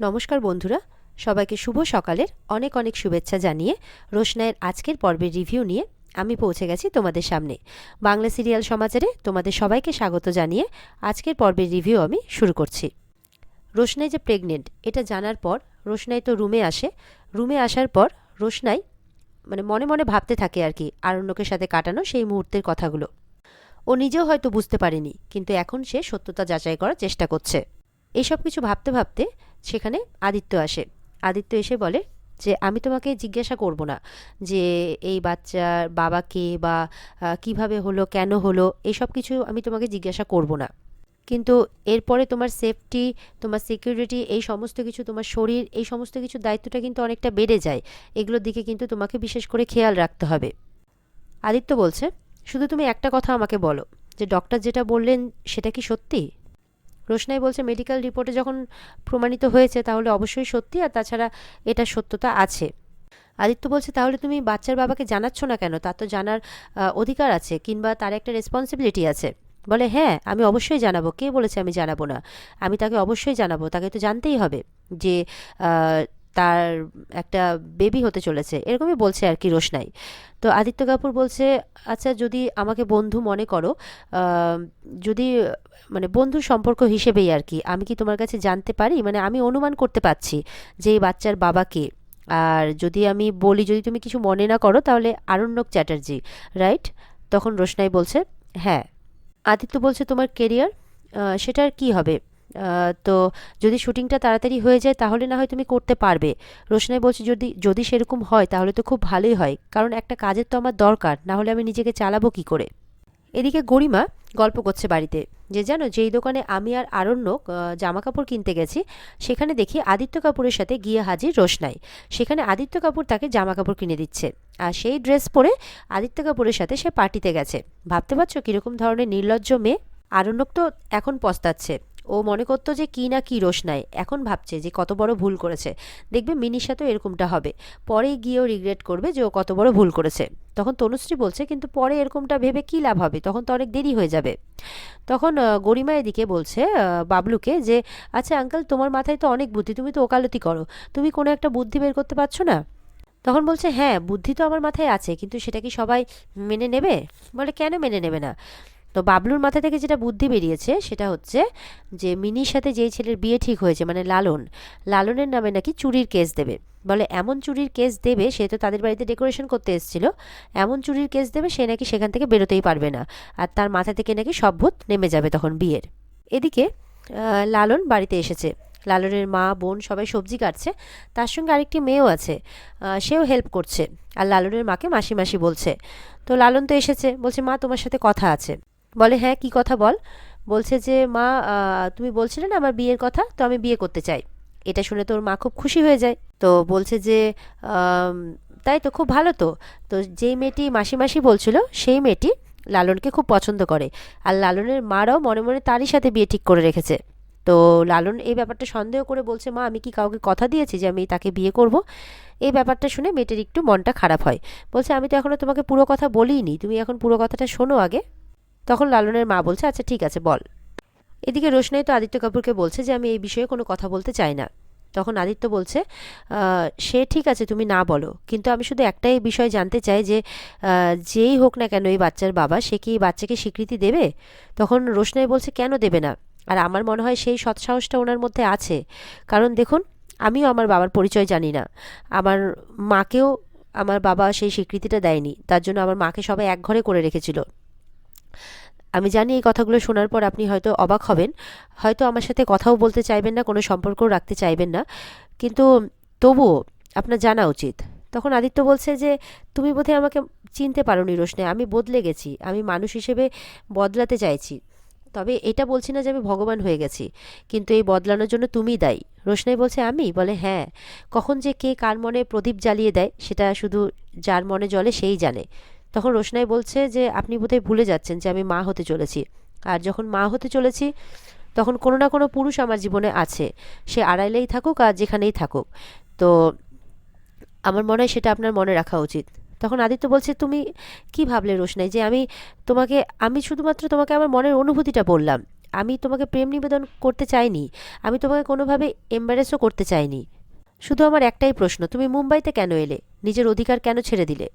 নমস্কার বন্ধুরা, সবাইকে শুভ সকালের অনেক অনেক শুভেচ্ছা জানিয়ে রোশনাইয়ের আজকের পর্বের রিভিউ নিয়ে আমি পৌঁছে গেছি তোমাদের সামনে। বাংলা সিরিয়াল সমাচারে তোমাদের সবাইকে স্বাগত জানিয়ে আজকের পর্বের রিভিউ আমি শুরু করছি। রোশনাই যে প্রেগনেন্ট এটা জানার পর রোশনাই তো রুমে আসে। রুমে আসার পর রোশনাই মনে মনে ভাবতে থাকে আর কি আরণ্যকের সাথে কাটানো সেই মুহূর্তের কথাগুলো। ও নিজেও হয়তো বুঝতে পারেনি, কিন্তু এখন সে সত্যতা যাচাই করার চেষ্টা করছে। এইসব কিছু ভাবতে ভাবতে সেখানে আদিত্য আসে। আদিত্য এসে বলে যে আমি তোমাকে জিজ্ঞাসা করব না যে এই বাচ্চার বাবা কে বা কিভাবে হলো, কেন হলো, এইসব কিছু আমি তোমাকে জিজ্ঞাসা করব না। কিন্তু এরপরে তোমার সেফটি, তোমার সিকিউরিটি, এই সমস্ত কিছু, তোমার শরীর, এই সমস্ত কিছুর দায়িত্বটা কিন্তু অনেকটা বেড়ে যায়। এগুলোর দিকে কিন্তু তোমাকে বিশেষ করে খেয়াল রাখতে হবে। আদিত্য বলছে, শুধু তুমি একটা কথা আমাকে বলো যে ডক্টর যেটা বললেন সেটা কি সত্যি? রোশনাই বলছে, মেডিকেল রিপোর্টে যখন প্রমাণিত হয়েছে তাহলে অবশ্যই সত্যি, আর তাছাড়া এটা সত্যতা আছে। আদিত্য বলছে, তাহলে তুমি বাচ্চার বাবাকে জানাচ্ছ না কেন? তার তো জানার অধিকার আছে, কিংবা তার একটা রেসপন্সিবিলিটি আছে। বলে, হ্যাঁ আমি অবশ্যই জানাবো, কে বলেছে আমি জানাবো না? আমি তাকে অবশ্যই জানাবো, তাকে তো জানতেই হবে যে তার একটা বেবি হতে চলেছে, এরকমই বলছে আর কি রোশনাই। তো আদিত্য কাপুর বলছে, আচ্ছা যদি আমাকে বন্ধু মনে করো, যদি বন্ধুর সম্পর্ক হিসেবেই আর কি, আমি কি তোমার কাছে জানতে পারি, আমি অনুমান করতে পারছি যে এই বাচ্চার বাবা কে। আর যদি আমি বলি, যদি তুমি কিছু মনে না করো, তাহলে আরণ্যক চ্যাটার্জি, রাইট? তখন রোশনাই বলছে, হ্যাঁ। আদিত্য বলছে, তোমার কেরিয়ার সেটার কি হবে? তো যদি শুটিংটা তাড়াতাড়ি হয়ে যায় তাহলে না হয় তুমি করতে পারবে। রোশনাই বলছে, যদি যদি সেরকম হয় তাহলে তো খুব ভালোই হয়, কারণ একটা কাজের তো আমার দরকার, না হলে আমি নিজেকে চালাবো কি করে। এদিকে গরিমা গল্প করছে বাড়িতে যে, জানো যেই দোকানে আমি আর আরণ্যক জামা কাপড় কিনতে গেছি, সেখানে দেখি আদিত্য কাপুরের সাথে গিয়ে হাজির রোশনাই। সেখানে আদিত্য কাপুর তাকে জামা কাপড় কিনে দিচ্ছে, আর সেই ড্রেস পরে আদিত্য কাপুরের সাথে সে পার্টিতে গেছে। ভাবতে পারছো কীরকম ধরনের নির্লজ্জ মেয়ে? আরণ্যক তো এখন পস্তাচ্ছে। ও মনে করতো যে কি না কি রোশনাই, এখন ভাবছে যে কত বড় ভুল করেছে। দেখবে মিনির সাথেও এরকমটা হবে, পরে গিয়েও রিগ্রেট করবে যে ও কত বড় ভুল করেছে। তখন তনুশ্রী বলছে, কিন্তু পরে এরকমটা ভেবে কি লাভ হবে, তখন তো অনেক দেরি হয়ে যাবে। তখন গরিমা এদিকে বলছে বাবলুকে যে, আচ্ছা আঙ্কেল, তোমার মাথায় তো অনেক বুদ্ধি, তুমি তো ওকালতি করো, তুমি কোনো একটা বুদ্ধি বের করতে পারছো না? তখন বলছে, হ্যাঁ বুদ্ধি তো আমার মাথায় আছে, কিন্তু সেটা কি সবাই মেনে নেবে? বলে, কেন মেনে নেবে না? তো বাবলুর মাথা থেকে যেটা বুদ্ধি বেরিয়েছে সেটা হচ্ছে যে মিনির সাথে যেই ছেলের বিয়ে ঠিক হয়েছে, লালন, লালনের নামে নাকি চুরির কেস দেবে। বলে, এমন চুরির কেস দেবে, সে তো তাদের বাড়িতে ডেকোরেশন করতে এসেছিল, এমন চুরির কেস দেবে সে নাকি সেখান থেকে বেরোতেই পারবে না, আর তার মাথা থেকে নাকি সব ভূত নেমে যাবে তখন বিয়ের। এদিকে লালন বাড়িতে এসেছে। লালনের মা বোন সবাই সবজি কাটছে, তার সঙ্গে আরেকটি মেয়েও আছে, সেও হেল্প করছে, আর লালনের মাকে মাসি মাসি বলছে। তো লালন তো এসেছে, বলছে, মা তোমার সাথে কথা আছে। বলে, হ্যাঁ কি কথা বল। বলছে যে, মা তুমি বলছিলে না আমার বিয়ের কথা, তো আমি বিয়ে করতে চাই। এটা শুনে তোর মা খুব খুশি হয়ে যায়। তো বলছে যে, আম, তাই তো, খুব ভালো তো। তো যেই মেয়েটি মাসি মাসি বলছিল সেই মেয়েটি লালনকে খুব পছন্দ করে, আর লালনের মারাও মনে মনে তারই সাথে বিয়ে ঠিক করে রেখেছে। তো লালন এই ব্যাপারটা সন্দেহ করে বলছে, মা আমি কি কাউকে কথা দিয়েছি যে আমি তাকে বিয়ে করব? এই ব্যাপারটা শুনে মেয়েটির একটু মনটা খারাপ হয়। বলছে, আমি তো এখনও তোমাকে পুরো কথা বলিনি, তুমি এখন পুরো কথাটা শোনো আগে। তখন লালনের মা বলছে, আচ্ছা ঠিক আছে বল। এদিকে রোশনাই তো আদিত্য কাপুরকে বলছে যে আমি এই বিষয়ে কোনো কথা বলতে চাই না। তখন আদিত্য বলছে, সে ঠিক আছে তুমি না বলো, কিন্তু আমি শুধু একটাই বিষয় জানতে চাই যে যেই হোক না কেন এই বাচ্চার বাবা, সে কি এই বাচ্চাকে স্বীকৃতি দেবে? তখন রোশনাই বলছে, কেন দেবে না? আর আমার মনে হয় সেই সৎসাহসটা ওনার মধ্যে আছে। কারণ দেখুন, আমিও আমার বাবার পরিচয় জানি না, আমার মাকেও আমার বাবা সেই স্বীকৃতিটা দেয়নি, তার জন্য আমার মাকে সবাই একঘরে করে রেখেছিল। আমি জানি এই কথাগুলো শোনার পর আপনি হয়তো অবাক হবেন, হয়তো আমার সাথে কথাও বলতে চাইবেন না, কোনো সম্পর্কও রাখতে চাইবেন না, কিন্তু তবুও আপনার জানা উচিত। তখন আদিত্য বলছে যে, তুমি বোধহয় আমাকে চিনতে পারোনি রোশনাই, আমি বদলে গেছি, আমি মানুষ হিসেবে বদলাতে চাইছি, তবে এটা বলছি না যে আমি ভগবান হয়ে গেছি, কিন্তু এই বদলানোর জন্য তুমিই দায়ী। রোশনাই বলছে, আমি? বলে, হ্যাঁ। কখন যে কে কার মনে প্রদীপ জ্বালিয়ে দেয় সেটা শুধু যার মনে জ্বলে সেই জানে। তখন রোশনাই বলছে যে, আপনি বোধহয় ভুলে যাচ্ছেন যে আমি মা হতে চলেছি, আর যখন মা হতে চলেছি তখন কোনো না কোনো পুরুষ আমার জীবনে আছে, সে আড়াইলেই থাকুক আর যেখানেই থাকুক। তো আমার মনে হয় সেটা আপনার মনে রাখা উচিত। তখন আদিত্য বলছে, তুমি কি ভাবলে রোশনাই যে আমি তোমাকে, আমি শুধুমাত্র তোমাকে আমার মনের অনুভূতিটা বললাম, আমি তোমাকে প্রেম নিবেদন করতে চাইনি, আমি তোমাকে কোনোভাবে এম্বারেসও করতে চাইনি। শুধু আমার একটাই প্রশ্ন, তুমি মুম্বাইতে কেন এলে, নিজের অধিকার কেন ছেড়ে দিলে?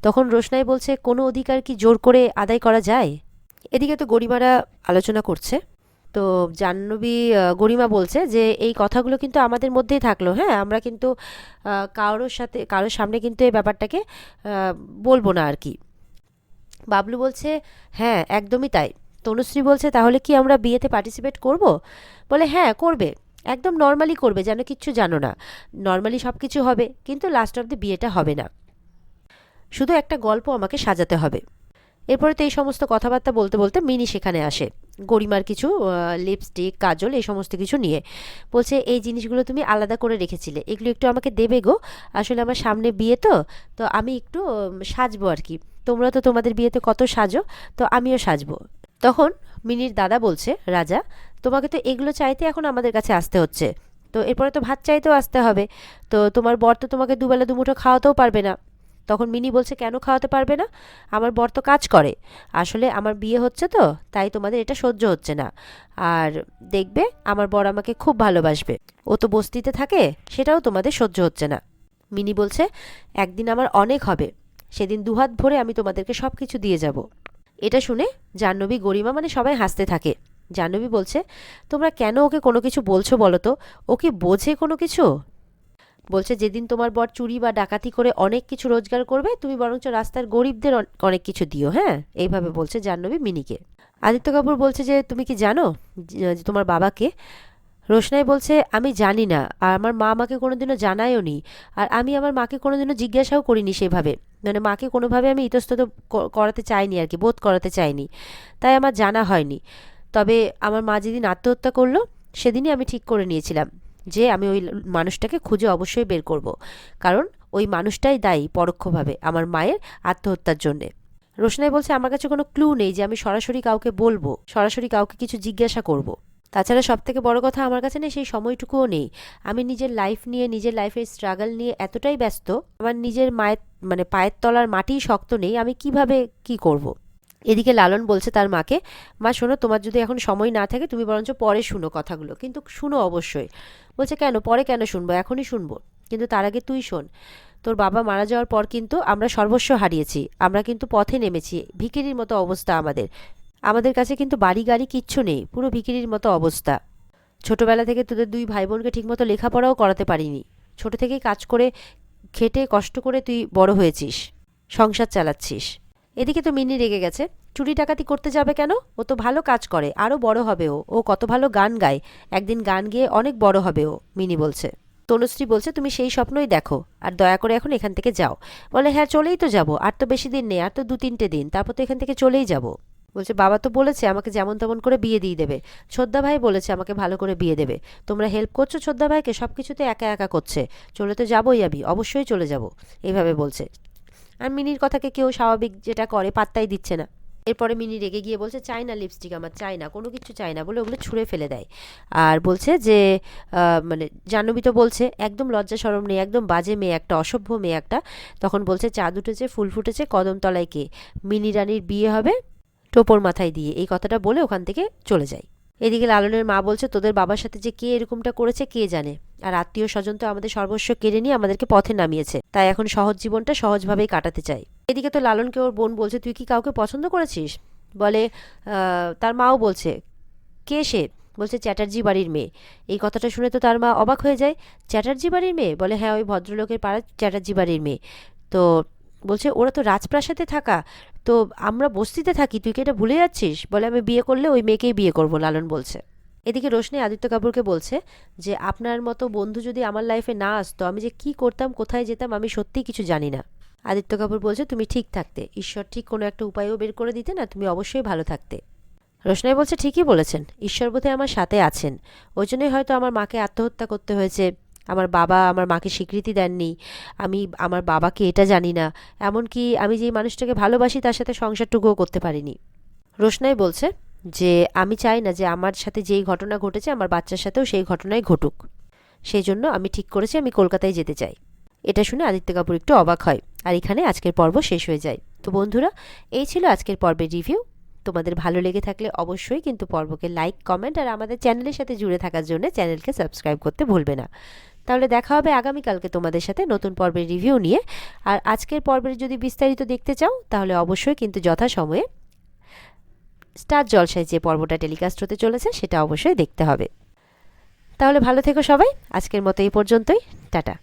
তখন রোশনাই বলছে, কোনো অধিকার কি জোর করে আদায় করা যায়? এদিকে তো গরিমারা আলোচনা করছে। তো জাহ্নবী গরিমা বলছে যে এই কথাগুলো কিন্তু আমাদের মধ্যেই থাকলো, হ্যাঁ, আমরা কিন্তু কারোর সামনে কিন্তু এই ব্যাপারটাকে বলবো না আর কি। বাবলু বলছে, হ্যাঁ একদমই তাই। তনুশ্রী বলছে, তাহলে কি আমরা বিয়েতে পার্টিসিপেট করব? বলে, হ্যাঁ করবে, একদম নর্মালি করবে, যেন কিচ্ছু জানো না। নর্মালি সব কিছু হবে, কিন্তু লাস্ট অফ দ্য বিয়েটা হবে না, শুধু একটা গল্প আমাকে সাজাতে হবে। এরপরে তো এই সমস্ত কথাবার্তা বলতে বলতে মিনি সেখানে আসে, গরিমার কিছু লিপস্টিক, কাজল, এই সমস্ত কিছু নিয়ে। বলছে, এই জিনিসগুলো তুমি আলাদা করে রেখেছিলে, এগুলো একটু আমাকে দেবে গো। আসলে আমার সামনে বিয়ে, তো তো আমি একটু সাজবো আর কি। তোমরা তো তোমাদের বিয়েতে কত সাজো, তো আমিও সাজবো। তখন মিনির দাদা বলছে, রাজা, তোমাকে তো এগুলো চাইতে এখন আমাদের কাছে আসতে হচ্ছে, তো এরপরে তো ভাত চাইতেও আসতে হবে। তো তোমার বর তো তোমাকে দুবেলা দুমুঠো খাওয়াতেও পারবে না। তখন মিনি বলছে, কেন খাওয়াতে পারবে না? আমার বর তো কাজ করে, আসলে আমার বিয়ে হচ্ছে তো, তাই তোমাদের এটা সহ্য হচ্ছে না। আর দেখবে আমার বর আমাকে খুব ভালোবাসবে, ও তো বস্তিতে থাকে, সেটাও তোমাদের সহ্য হচ্ছে না। মিনি বলছে, একদিন আমার অনেক হবে, সেদিন দুহাত ভরে আমি তোমাদেরকে সব কিছু দিয়ে যাব। এটা শুনে জাহ্নবী, গরিমা মানে সবাই হাসতে থাকে। জাহ্নবী বলছে, তোমরা কেন ওকে কোনো কিছু বলছো বলো তো? ও কি বোঝে কোনো কিছু? বলছে, যেদিন তোমার বর চুরি বা ডাকাতি করে অনেক কিছু রোজগার করবে, তুমি বরঞ্চ রাস্তার গরিবদের অনেক কিছু দিও, হ্যাঁ, এইভাবে বলছে জাহ্নবী মিনিকে। আদিত্য কাপুর বলছে যে, তুমি কি জানো যে তোমার বাবাকে? রোশনাই বলছে, আমি জানি না, আর আমার মা আমাকে কোনোদিনও জানায়ও নি, আর আমি আমার মাকে কোনোদিনও জিজ্ঞাসাও করিনি সেভাবে, মানে মাকে কোনোভাবে আমি ইতস্তত করাতে চাইনি আর কি, বোধ করাতে চাইনি, তাই আমার জানা হয়নি। তবে আমার মা যেদিন আত্মহত্যা করলো, সেদিনই আমি ঠিক করে নিয়েছিলাম যে আমি ওই মানুষটাকে খুঁজে অবশ্যই বের করব, কারণ ওই মানুষটাই দায়ী পরোক্ষভাবে আমার মায়ের আত্মহত্যার জন্যে। রোশনাই বলছে, আমার কাছে কোনো ক্লু নেই যে আমি সরাসরি কাউকে বলবো, সরাসরি কাউকে কিছু জিজ্ঞাসা করব। তাছাড়া সব থেকে বড় কথা, আমার কাছে না সেই সময়টুকুও নেই। আমি নিজের লাইফ নিয়ে, নিজের লাইফের স্ট্রাগল নিয়ে এতটাই ব্যস্ত, আমার নিজের মায়ের মানে পায়ের তলার মাটিই শক্ত নেই, আমি কিভাবে কি করব। এদিকে লালন বলছে তার মাকে, মা শোনো, তোমার যদি এখন সময় না থাকে তুমি বরঞ্চ পরে শুনো কথাগুলো, কিন্তু শুনো অবশ্যই। বলছে, কেন পরে কেন শুনবো, এখনই শুনবো, কিন্তু তার আগে তুই শোন। তোর বাবা মারা যাওয়ার পর কিন্তু আমরা সর্বস্ব হারিয়েছি, আমরা কিন্তু পথে নেমেছি, ভিখিরির মতো অবস্থা আমাদের, আমাদের কাছে কিন্তু বাড়ি গাড়ি কিচ্ছু নেই, পুরো ভিখিরির মতো অবস্থা। ছোটবেলা থেকে তোদের দুই ভাই বোনকে ঠিকমতো লেখাপড়াও করাতে পারিনি, ছোট থেকেই কাজ করে খেটে কষ্ট করে তুই বড় হয়েছিস, সংসার চালাচ্ছিস। এদিকে তো মিনি রেগে গেছে, চুরি ডাকাতি করতে যাবে কেন, ও তো ভালো কাজ করে, আরও বড় হবে, ও ও কত ভালো গান গায়, একদিন গান গেয়ে অনেক বড় হবে ও, মিনি বলছে। তনুশ্রী বলছে, তুমি সেই স্বপ্নই দেখো, আর দয়া করে এখন এখান থেকে যাও। বলে, হ্যাঁ চলেই তো যাব, আর তো বেশি দিন নেই, আর তো 2-3টে দিন, তারপর তো এখান থেকে চলেই যাব। বলছে, বাবা তো বলেছে আমাকে যেমন তেমন করে বিয়ে দিয়ে দেবে, ছোদ্দা ভাই বলেছে আমাকে ভালো করে বিয়ে দেবে, তোমরা হেল্প করছো ছোদ্দা ভাইকে, সব কিছুতে একা একা করছে, চলে তো যাবোই আমি, অবশ্যই চলে যাব, এইভাবে বলছে। আর মিনির কথাকে কেউ স্বাভাবিক যেটা করে পাত্তাই দিচ্ছে না। এরপরে মিনি রেগে গিয়ে বলছে, চাই না লিপস্টিক, আমার চাই না, কোনো কিছু চাই না, বলে ওগুলো ছুঁড়ে ফেলে দেয়। আর বলছে যে মানে জাহ্নবী তো বলছে, একদম লজ্জা শরম নেই, একদম বাজে মেয়ে একটা, অসভ্য মেয়ে একটা। তখন বলছে, চাঁদ উঠেছে, ফুল ফুটেছে, কদমতলায় কে, মিনি রানীর বিয়ে হবে টোপর মাথায় দিয়ে, এই কথাটা বলে ওখান থেকে চলে যায়। এদিকে লালনের মা বলছে, তোদের বাবার সাথে যে কে এরকমটা করেছে কে জানে, আর আত্মীয় স্বজন তো আমাদের সর্বস্ব কেড়ে নিয়ে আমাদেরকে পথে নামিয়েছে, তাই এখন সহজ জীবনটা সহজভাবেই কাটাতে চাই। এদিকে তো লালনকে ওর বোন বলছে, তুই কি কাউকে পছন্দ করেছিস? বলে, তার মাও বলছে, কে সে? বলছে, চ্যাটার্জি বাড়ির মেয়ে। এই কথাটা শুনে তো তার মা অবাক হয়ে যায়, চ্যাটার্জি বাড়ির মেয়ে? বলে, হ্যাঁ ওই ভদ্রলোকের পাড়ার চ্যাটার্জি বাড়ির মেয়ে। তো বলছে, ওরা তো রাজপ্রাসাদে থাকা, তো আমরা বস্তিতে থাকি, তুই কি এটা ভুলে যাচ্ছিস? বলে, আমি বিয়ে করলে ওই মেয়েকেই বিয়ে করবো, লালন বলছে। এদিকে রোশনি আদিত্য কাপুরকে বলছে যে, আপনার মতো বন্ধু যদি আমার লাইফে না আসতো, আমি যে কি করতাম, কোথায় যেতাম, আমি সত্যিই কিছু জানি না। আদিত্য কাপুর বলছে, তুমি ঠিক থাকতে, ঈশ্বর ঠিক কোনো একটা উপায়ও বের করে দিতে না, তুমি অবশ্যই ভালো থাকতে। রোশনাই বলছে, ঠিকই বলেছেন, ঈশ্বর বোধহয় আমার সাথে আছেন, ওই জন্যই হয়তো আমার মাকে আত্মহত্যা করতে হয়েছে, আমার বাবা আমার মাকে স্বীকৃতি দেননি, আমি আমার বাবাকে এটা জানি না, এমনকি আমি যেই মানুষটাকে ভালোবাসি তার সাথে সংসারটুকুও করতে পারিনি। রোশনাই বলছে যে, আমি চাই না যে আমার সাথে যেই ঘটনা ঘটেছে আমার বাচ্চার সাথেও সেই ঘটনাই ঘটুক, সেই জন্য আমি ঠিক করেছি আমি কলকাতায় যেতে চাই। এটা শুনে আদিত্য কাপুর একটু অবাক হয়, আর এখানে আজকের পর্ব শেষ হয়ে যায়। তো বন্ধুরা, এই ছিল আজকের পর্বের রিভিউ। তোমাদের ভালো লেগে থাকলে অবশ্যই কিন্তু পর্বকে লাইক, কমেন্ট আর আমাদের চ্যানেলের সাথে জুড়ে থাকার জন্য চ্যানেলকে সাবস্ক্রাইব করতে ভুলবে না। তাহলে দেখা হবে আগামীকালকে তোমাদের সাথে নতুন পর্বের রিভিউ নিয়ে। আর আজকের পর্বের যদি বিস্তারিত দেখতে চাও তাহলে অবশ্যই কিন্তু যথাসময়ে স্টার জলসায় যে পর্বটা টেলিকাস্ট হতে চলেছে সেটা অবশ্যই দেখতে হবে। তাহলে ভালো থেকো সবাই, আজকের মতো এই পর্যন্তই, টাটা।